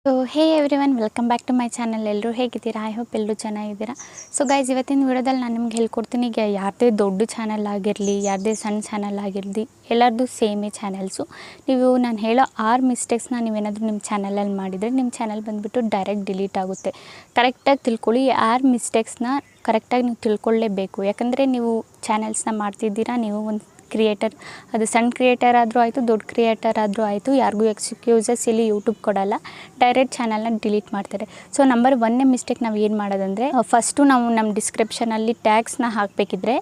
So hey everyone welcome back to my channel. ಎಲ್ಲರೂ ಹೇಗಿದ್ದೀರಾ? I hope ಎಲ್ಲರೂ ಚೆನ್ನಾಗಿದ್ದೀರಾ. ಸೊ ಗೈಸ್, ಇವತ್ತಿನ ವಿಡಿಯೋದಲ್ಲಿ ನಾನು ನಿಮ್ಗೆ ಹೇಳ್ಕೊಡ್ತೀನಿ. ಈಗ ಯಾರದೇ ದೊಡ್ಡ ಚಾನಲ್ ಆಗಿರಲಿ, ಯಾರದೇ ಸಣ್ಣ ಚಾನಲ್ ಆಗಿರಲಿ, ಎಲ್ಲರದ್ದು ಸೇಮೇ ಚಾನಲ್ಸು. ನೀವು ನಾನು ಹೇಳೋ 6 ಮಿಸ್ಟೇಕ್ಸ್ನ ನೀವೇನಾದರೂ ನಿಮ್ಮ ಚಾನಲಲ್ಲಿ ಮಾಡಿದರೆ ನಿಮ್ಮ ಚಾನಲ್ ಬಂದುಬಿಟ್ಟು ಡೈರೆಕ್ಟ್ ಡಿಲೀಟ್ ಆಗುತ್ತೆ. ಕರೆಕ್ಟಾಗಿ ತಿಳ್ಕೊಳ್ಳಿ. 6 ಮಿಸ್ಟೇಕ್ಸ್ನ ಕರೆಕ್ಟಾಗಿ ನೀವು ತಿಳ್ಕೊಳ್ಳೇಬೇಕು. ಯಾಕಂದರೆ ನೀವು ಚಾನಲ್ಸ್ನ ಮಾಡ್ತಿದ್ದೀರಾ, ನೀವು ಒಂದು ಕ್ರಿಯೇಟರ್, ಅದು ಸಣ್ಣ ಕ್ರಿಯೇಟರ್ ಆದರೂ ಆಯಿತು, ದೊಡ್ಡ ಕ್ರಿಯೇಟರ್ ಆದರೂ ಆಯಿತು, ಯಾರಿಗೂ ಎಕ್ಸ್ಕ್ಯೂಸಸ್ ಇಲ್ಲಿ ಯೂಟ್ಯೂಬ್ ಕೊಡಲ್ಲ. ಡೈರೆಕ್ಟ್ ಚಾನಲ್ನ ಡಿಲೀಟ್ ಮಾಡ್ತಾರೆ. ಸೊ ನಂಬರ್ 1ನೇ ಮಿಸ್ಟೇಕ್ ನಾವು ಏನು ಮಾಡೋದಂದರೆ, ಫಸ್ಟು ನಾವು ನಮ್ಮ ಡಿಸ್ಕ್ರಿಪ್ಷನಲ್ಲಿ ಟ್ಯಾಗ್ಸ್ನ ಹಾಕಬೇಕಿದ್ರೆ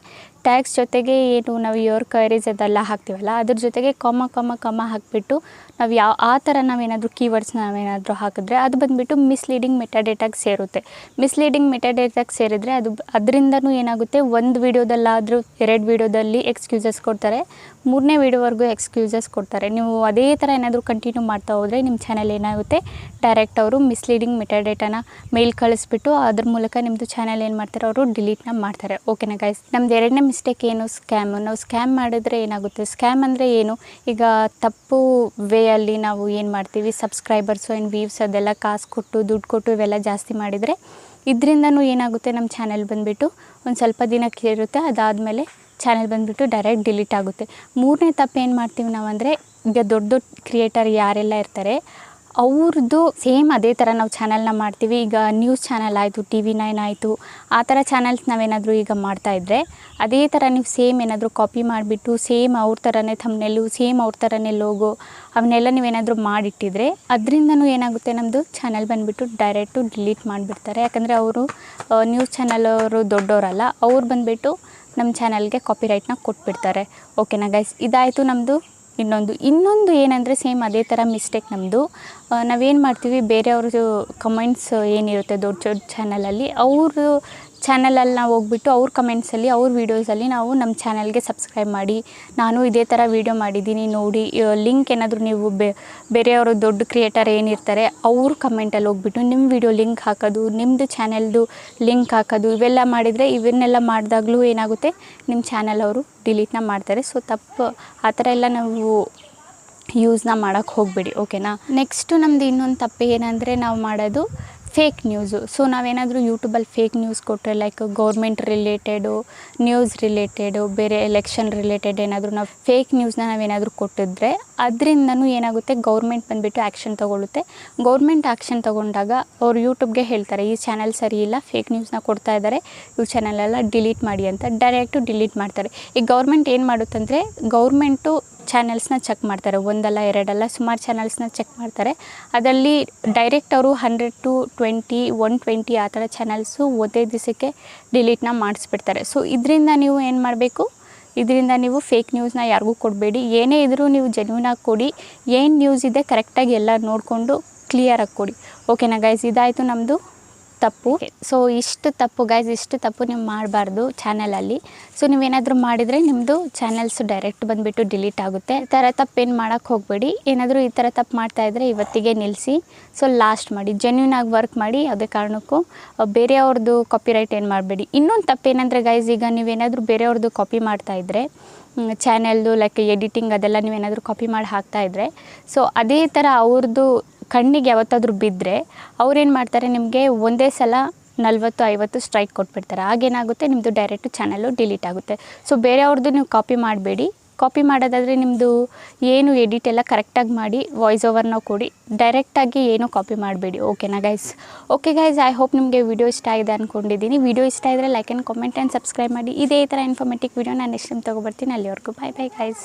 ಟ್ಯಾಗ್ಸ್ ಜೊತೆಗೆ ಏನು ನಾವು ಯುವರ್ ಕ್ವೈರೀಸ್ ಅದೆಲ್ಲ ಹಾಕ್ತೀವಲ್ಲ, ಅದ್ರ ಜೊತೆಗೆ ಕಾಮ ಹಾಕಿಬಿಟ್ಟು ನಾವು ಆ ಥರ ನಾವೇನಾದರೂ ಕೀವರ್ಡ್ಸ್ನ ನಾವೇನಾದರೂ ಹಾಕಿದ್ರೆ ಅದು ಬಂದುಬಿಟ್ಟು ಮಿಸ್ಲೀಡಿಂಗ್ ಮೆಟಾಡೇಟಾಗಿ ಸೇರುತ್ತೆ. ಮಿಸ್ಲೀಡಿಂಗ್ ಮೆಟಾಡೇಟಾಗಿ ಸೇರಿದರೆ ಅದರಿಂದನೂ ಏನಾಗುತ್ತೆ, ಒಂದು ವೀಡಿಯೋದಲ್ಲಾದರೂ 2 ವೀಡಿಯೋದಲ್ಲಿ ಎಕ್ಸ್ಕ್ಯೂಸಸ್ ಕೊಡ್ತಾರೆ, 3ನೇ ವೀಡಿಯೋವರೆಗೂ ಎಕ್ಸ್ಕ್ಯೂಸಸ್ ಕೊಡ್ತಾರೆ. ನೀವು ಅದೇ ಥರ ಏನಾದರೂ ಕಂಟಿನ್ಯೂ ಮಾಡ್ತಾ ಹೋದರೆ ನಿಮ್ಮ ಚಾನಲ್ ಏನಾಗುತ್ತೆ, ಡೈರೆಕ್ಟ್ ಅವರು ಮಿಸ್ಲೀಡಿಂಗ್ ಮೆಟಾಡೇಟಾನ ಮೇಲ್ ಕಳಿಸ್ಬಿಟ್ಟು ಅದ್ರ ಮೂಲಕ ನಿಮ್ಮದು ಚಾನಲ್ ಏನು ಮಾಡ್ತಾರೆ, ಅವರು ಡಿಲೀಟ್ನ ಮಾಡ್ತಾರೆ. ಓಕೆನಾ ಗೈಸ್? ನಮ್ದು 2ನೇ ಮಿಸ್ಟೇಕ್ ಏನು? ಸ್ಕ್ಯಾಮು. ನಾವು ಸ್ಕ್ಯಾಮ್ ಮಾಡಿದ್ರೆ ಏನಾಗುತ್ತೆ? ಸ್ಕ್ಯಾಮ್ ಅಂದರೆ ಏನು? ಈಗ ತಪ್ಪು ವೇಯಲ್ಲಿ ನಾವು ಏನು ಮಾಡ್ತೀವಿ, ಸಬ್ಸ್ಕ್ರೈಬರ್ಸು ಆ್ಯಂಡ್ ವ್ಯೂವ್ಸ್ ಅದೆಲ್ಲ ಕಾಸು ಕೊಟ್ಟು ದುಡ್ಡು ಕೊಟ್ಟು ಇವೆಲ್ಲ ಜಾಸ್ತಿ ಮಾಡಿದರೆ ಇದರಿಂದನೂ ಏನಾಗುತ್ತೆ, ನಮ್ಮ ಚಾನಲ್ ಬಂದುಬಿಟ್ಟು ಒಂದು ಸ್ವಲ್ಪ ದಿನಕ್ಕೆ ಇರುತ್ತೆ, ಅದಾದಮೇಲೆ ಚಾನಲ್ ಬಂದುಬಿಟ್ಟು ಡೈರೆಕ್ಟ್ ಡಿಲೀಟ್ ಆಗುತ್ತೆ. 3ನೇ ತಪ್ಪು ಏನು ಮಾಡ್ತೀವಿ ನಾವು ಅಂದರೆ, ಈಗ ದೊಡ್ಡ ಕ್ರಿಯೇಟರ್ ಯಾರೆಲ್ಲ ಇರ್ತಾರೆ ಅವ್ರದ್ದು ಸೇಮ್ ಅದೇ ಥರ ನಾವು ಚಾನಲ್ನ ಮಾಡ್ತೀವಿ. ಈಗ ನ್ಯೂಸ್ ಚಾನಲ್ ಆಯಿತು, TV9 ಆಯಿತು, ಆ ಥರ ಚಾನಲ್ಸ್ ನಾವೇನಾದರೂ ಈಗ ಮಾಡ್ತಾಯಿದ್ರೆ ಅದೇ ಥರ ನೀವು ಸೇಮ್ ಏನಾದರೂ ಕಾಪಿ ಮಾಡಿಬಿಟ್ಟು ಸೇಮ್ ಅವ್ರ ಥರನೇ ಥಂಬ್ನೇಲು, ಸೇಮ್ ಅವ್ರ ಥರನೇ ಲೋಗೋ ಅವನ್ನೆಲ್ಲ ನೀವೇನಾದರೂ ಮಾಡಿಟ್ಟಿದ್ರೆ ಅದರಿಂದನೂ ಏನಾಗುತ್ತೆ, ನಮ್ಮದು ಚಾನಲ್ ಬಂದುಬಿಟ್ಟು ಡೈರೆಕ್ಟು ಡಿಲೀಟ್ ಮಾಡಿಬಿಡ್ತಾರೆ. ಯಾಕಂದರೆ ಅವರು ನ್ಯೂಸ್ ಚಾನಲ್ ಅವರು ದೊಡ್ಡವರಲ್ಲ, ಅವ್ರು ಬಂದುಬಿಟ್ಟು ನಮ್ಮ ಚಾನಲ್ಗೆ ಕಾಪಿರೈಟ್ನ ಕೊಟ್ಬಿಡ್ತಾರೆ. ಓಕೆನಾ ಗೈಸ್? ಇದಾಯಿತು ನಮ್ಮದು. ಇನ್ನೊಂದು ಏನಂದರೆ ಸೇಮ್ ಅದೇ ಥರ ಮಿಸ್ಟೇಕ್ ನಮ್ಮದು. ನಾವೇನು ಮಾಡ್ತೀವಿ, ಬೇರೆಯವ್ರದ್ದು ಕಮೆಂಟ್ಸ್ ಏನಿರುತ್ತೆ ದೊಡ್ಡ ಚಾನಲಲ್ಲಿ, ಅವರು ಚಾನಲಲ್ಲಿ ನಾವು ಹೋಗ್ಬಿಟ್ಟು ಅವ್ರ ಕಮೆಂಟ್ಸಲ್ಲಿ, ಅವ್ರ ವೀಡಿಯೋಸಲ್ಲಿ ನಾವು ನಮ್ಮ ಚಾನಲ್ಗೆ ಸಬ್ಸ್ಕ್ರೈಬ್ ಮಾಡಿ, ನಾನು ಇದೇ ಥರ ವೀಡಿಯೋ ಮಾಡಿದ್ದೀನಿ ನೋಡಿ, ಲಿಂಕ್ ಏನಾದರೂ ನೀವು ಬೇರೆಯವರು ದೊಡ್ಡ ಕ್ರಿಯೇಟರ್ ಏನಿರ್ತಾರೆ ಅವ್ರ ಕಮೆಂಟಲ್ಲಿ ಹೋಗ್ಬಿಟ್ಟು ನಿಮ್ಮ ವೀಡಿಯೋ ಲಿಂಕ್ ಹಾಕೋದು, ನಿಮ್ಮದು ಚಾನಲ್ದು ಲಿಂಕ್ ಹಾಕೋದು, ಇವೆಲ್ಲ ಮಾಡಿದರೆ, ಇವನ್ನೆಲ್ಲ ಮಾಡಿದಾಗಲೂ ಏನಾಗುತ್ತೆ, ನಿಮ್ಮ ಚಾನಲ್ ಅವರು ಡಿಲೀಟ್ನ ಮಾಡ್ತಾರೆ. ಸೊ ತಪ್ಪು ಆ ಥರ ಎಲ್ಲ ನಾವು ಯೂಸ್ನ ಮಾಡೋಕ್ಕೆ ಹೋಗಬೇಡಿ. ಓಕೆನಾ? ನೆಕ್ಸ್ಟು ನಮ್ಮದು ಇನ್ನೊಂದು ತಪ್ಪು ಏನಂದರೆ, ನಾವು ಮಾಡೋದು ಫೇಕ್ ನ್ಯೂಸು. ಸೊ ನಾವೇನಾದರೂ ಯೂಟ್ಯೂಬಲ್ಲಿ ಫೇಕ್ ನ್ಯೂಸ್ ಕೊಟ್ಟರೆ, like government related, news related, ಬೇರೆ ಎಲೆಕ್ಷನ್ ರಿಲೇಟೆಡ್ ಏನಾದರೂ ನಾವು ಫೇಕ್ ನ್ಯೂಸ್ನ ನಾವೇನಾದರೂ ಕೊಟ್ಟಿದ್ರೆ ಅದರಿಂದನೂ ಏನಾಗುತ್ತೆ, ಗೌರ್ಮೆಂಟ್ ಬಂದುಬಿಟ್ಟು ಆ್ಯಕ್ಷನ್ ತೊಗೊಳುತ್ತೆ. ಗೌರ್ಮೆಂಟ್ ಆ್ಯಕ್ಷನ್ ತೊಗೊಂಡಾಗ ಅವ್ರು ಯೂಟ್ಯೂಬ್ಗೆ ಹೇಳ್ತಾರೆ, ಈ ಚಾನಲ್ ಸರಿ ಇಲ್ಲ, ಫೇಕ್ ನ್ಯೂಸ್ನ ಕೊಡ್ತಾ ಇದ್ದಾರೆ, ಇವು ಚಾನಲೆಲ್ಲ ಡಿಲೀಟ್ ಮಾಡಿ ಅಂತ ಡೈರೆಕ್ಟು ಡಿಲೀಟ್ ಮಾಡ್ತಾರೆ. ಈಗ ಗೌರ್ಮೆಂಟ್ ಏನು ಮಾಡುತ್ತಂದರೆ, ಗೌರ್ಮೆಂಟು ಚಾನಲ್ಸ್ನ ಚೆಕ್ ಮಾಡ್ತಾರೆ, ಒಂದಲ್ಲ ಎರಡಲ್ಲ ಸುಮಾರು ಚಾನಲ್ಸ್ನ ಚೆಕ್ ಮಾಡ್ತಾರೆ. ಅದರಲ್ಲಿ ಡೈರೆಕ್ಟ್ ಅವರು 100 to 20, 120 ಆ ಥರ ಚಾನಲ್ಸು ಒಂದೇ ದಿವಸಕ್ಕೆ ಡಿಲೀಟ್ನ ಮಾಡಿಸ್ಬಿಡ್ತಾರೆ. ಸೊ ಇದರಿಂದ ನೀವು ಏನು ಮಾಡಬೇಕು, ಇದರಿಂದ ನೀವು ಫೇಕ್ ನ್ಯೂಸ್ನ ಯಾರಿಗೂ ಕೊಡಬೇಡಿ. ಏನೇ ಇದ್ದರೂ ನೀವು ಜೆನ್ಯೂನಾಗಿ ಕೊಡಿ. ಏನು ನ್ಯೂಸ್ ಇದೆ ಕರೆಕ್ಟಾಗಿ ಎಲ್ಲ ನೋಡಿಕೊಂಡು ಕ್ಲಿಯರಾಗಿ ಕೊಡಿ. ಓಕೆನಾ ಗೈಸ್? ಇದಾಯಿತು ನಮ್ಮದು ತಪ್ಪು. ಸೊ ಇಷ್ಟು ತಪ್ಪು ನೀವು ಮಾಡಬಾರ್ದು ಚಾನಲಲ್ಲಿ. ಸೊ ನೀವೇನಾದರೂ ಮಾಡಿದರೆ ನಿಮ್ಮದು ಚಾನಲ್ಸ್ ಡೈರೆಕ್ಟ್ ಬಂದುಬಿಟ್ಟು ಡಿಲೀಟ್ ಆಗುತ್ತೆ. ಈ ಥರ ತಪ್ಪೇನು ಮಾಡೋಕ್ಕೆ ಹೋಗಬೇಡಿ. ಏನಾದರೂ ಈ ಥರ ತಪ್ಪು ಮಾಡ್ತಾಯಿದ್ರೆ ಇವತ್ತಿಗೆ ನಿಲ್ಲಿಸಿ. ಸೊ ಲಾಸ್ಟ್ ಮಾಡಿ, ಜೆನ್ಯೂನಾಗಿ ವರ್ಕ್ ಮಾಡಿ. ಯಾವುದೇ ಕಾರಣಕ್ಕೂ ಬೇರೆಯವ್ರದ್ದು ಕಾಪಿರೈಟ್ ಏನು ಮಾಡಬೇಡಿ. ಇನ್ನೊಂದು ತಪ್ಪೇನೆಂದರೆ ಗೈಸ್, ಈಗ ನೀವೇನಾದರೂ ಬೇರೆಯವ್ರದ್ದು ಕಾಪಿ ಮಾಡ್ತಾಯಿದ್ರೆ ಚಾನಲ್ದು ಲೈಕ್ ಎಡಿಟಿಂಗ್ ಅದೆಲ್ಲ ನೀವೇನಾದರೂ ಕಾಪಿ ಮಾಡಿ ಹಾಕ್ತಾಯಿದ್ರೆ, ಸೊ ಅದೇ ಥರ ಅವ್ರದ್ದು ಕಣ್ಣಿಗೆ ಯಾವತ್ತಾದರೂ ಬಿದ್ದರೆ ಅವ್ರೇನು ಮಾಡ್ತಾರೆ, ನಿಮಗೆ ಒಂದೇ ಸಲ 40-50 ಸ್ಟ್ರೈಕ್ ಕೊಟ್ಬಿಡ್ತಾರೆ. ಆಗೇನಾಗುತ್ತೆ, ನಿಮ್ಮದು ಡೈರೆಕ್ಟು ಚಾನಲ್ಲು ಡಿಲೀಟ್ ಆಗುತ್ತೆ. ಸೊ ಬೇರೆಯವ್ರದ್ದು ನೀವು ಕಾಪಿ ಮಾಡಬೇಡಿ. ಕಾಪಿ ಮಾಡೋದಾದರೆ ನಿಮ್ಮದು ಏನು ಎಡಿಟ್ ಎಲ್ಲ ಕರೆಕ್ಟಾಗಿ ಮಾಡಿ, ವಾಯ್ಸ್ ಓವರ್ನ ಕೊಡಿ, ಡೈರೆಕ್ಟಾಗಿ ಏನೂ ಕಾಪಿ ಮಾಡಬೇಡಿ. ಓಕೆನಾ guys? Okay guys, I hope ನಿಮಗೆ ವಿಡಿಯೋ ಇಷ್ಟ ಆಗಿದೆ ಅಂದ್ಕೊಂಡಿದ್ದೀನಿ. ವಿಡಿಯೋ ಇಷ್ಟ ಇದ್ದರೆ like and comment and subscribe ಮಾಡಿ. ಇದೇ ಥರ ಇನ್ಫಾರ್ಮೇಟಿವ್ ವಿಡಿಯೋ ನಾನು ನೆಕ್ಸ್ಟ್ ಟೈಮ್ ತೊಗೊಬರ್ತೀನಿ. ಅಲ್ಲಿವರೆಗೂ ಬಾಯ್ ಗೈಸ್.